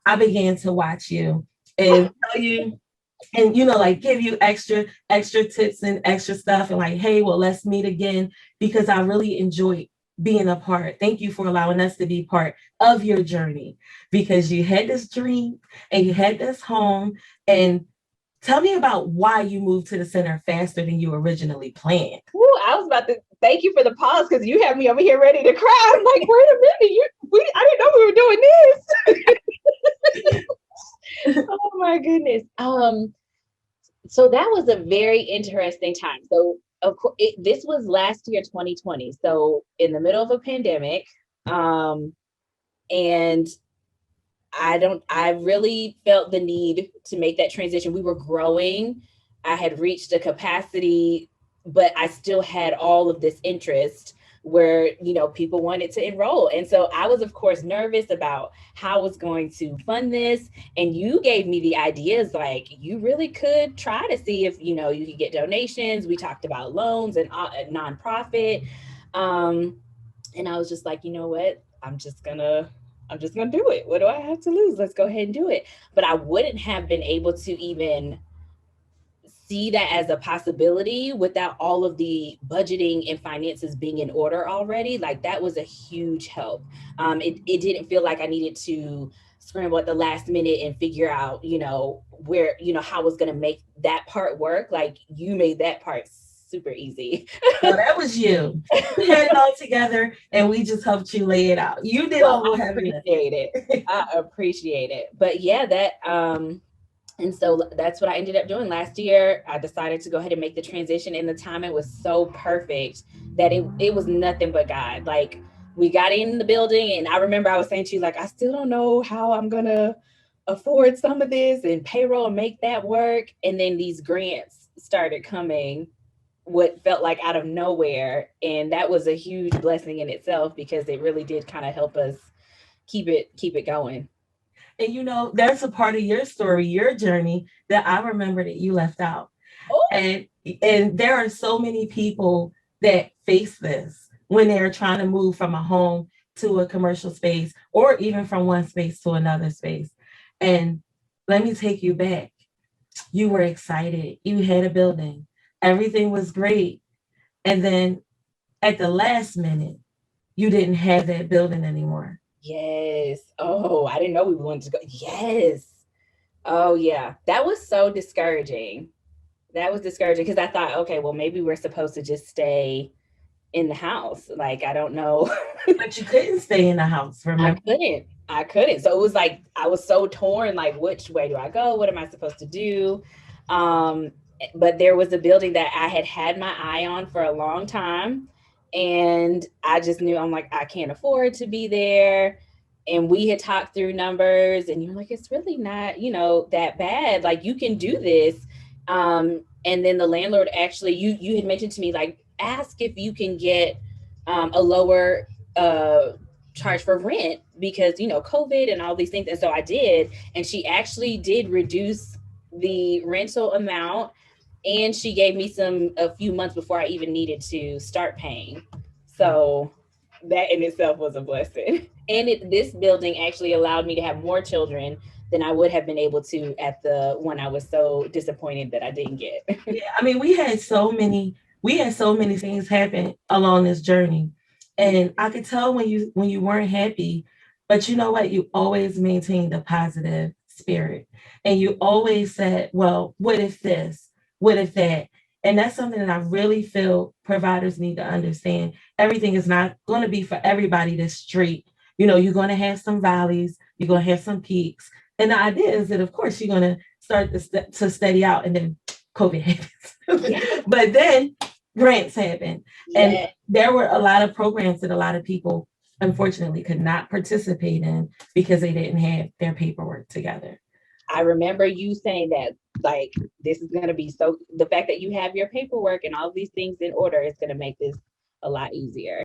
I began to watch you and tell you and like give you extra tips and extra stuff and like, hey, well, let's meet again because I really enjoyed being a part. Thank you for allowing us to be part of your journey because you had this dream and you had this home. And tell me about why you moved to the center faster than you originally planned. Ooh, I was about to thank you for the pause because you had me over here ready to cry. I'm like, wait a minute, I didn't know we were doing this. Oh my goodness. So that was a very interesting time. So of course, this was last year, 2020. So in the middle of a pandemic, and I really felt the need to make that transition. We were growing. I had reached a capacity, but I still had all of this interest where, people wanted to enroll. And so I was, of course, nervous about how I was going to fund this. And you gave me the ideas, like you really could try to see if, you could get donations. We talked about loans and nonprofit. And I was just like, you know what? I'm just gonna do it. What do I have to lose? Let's go ahead and do it. But I wouldn't have been able to even see that as a possibility without all of the budgeting and finances being in order already. Like that was a huge help. It didn't feel like I needed to scramble at the last minute and figure out, where, how I was going to make that part work. Like you made that part super easy. No, that was you. We had it all together and we just helped you lay it out. You did all the heavy lifting. I appreciate it. But yeah, and so that's what I ended up doing last year. I decided to go ahead and make the transition, and the timing was so perfect that it was nothing but God. Like we got in the building, and I remember I was saying to you, like, I still don't know how I'm gonna afford some of this and payroll and make that work. And then these grants started coming, what felt like out of nowhere, and that was a huge blessing in itself because it really did kind of help us keep it going. And there's a part of your story, your journey that I remember that you left out. Oh. And there are so many people that face this when they're trying to move from a home to a commercial space or even from one space to another space. And let me take you back. You were excited. You had a building. Everything was great. And then at the last minute, you didn't have that building anymore. Yes. Oh, I didn't know we wanted to go. Yes. Oh, yeah. That was so discouraging. That was discouraging because I thought, okay, well, maybe we're supposed to just stay in the house. Like, I don't know. But you couldn't stay in the house, remember? I couldn't. So it was like, I was so torn, like, which way do I go? What am I supposed to do? But there was a building that I had my eye on for a long time. And I just knew, I'm like, I can't afford to be there. And we had talked through numbers and you're like, it's really not, that bad. Like you can do this. And then the landlord actually, you had mentioned to me, like, ask if you can get a lower charge for rent because, COVID and all these things. And so I did. And she actually did reduce the rental amount. And she gave me a few months before I even needed to start paying. So that in itself was a blessing. And this building actually allowed me to have more children than I would have been able to at the one I was so disappointed that I didn't get. Yeah, I mean, we had so many things happen along this journey. And I could tell when you weren't happy, but you know what? You always maintained a positive spirit. And you always said, well, what if this? What if that? And that's something that I really feel providers need to understand. Everything is not going to be for everybody that's straight. You're going to have some valleys, you're going to have some peaks. And the idea is that, of course, you're going to start to steady out and then COVID happens. But then grants happen. Yeah. And there were a lot of programs that a lot of people, unfortunately, could not participate in because they didn't have their paperwork together. I remember you saying that, like, this is going to be the fact that you have your paperwork and all these things in order is going to make this a lot easier.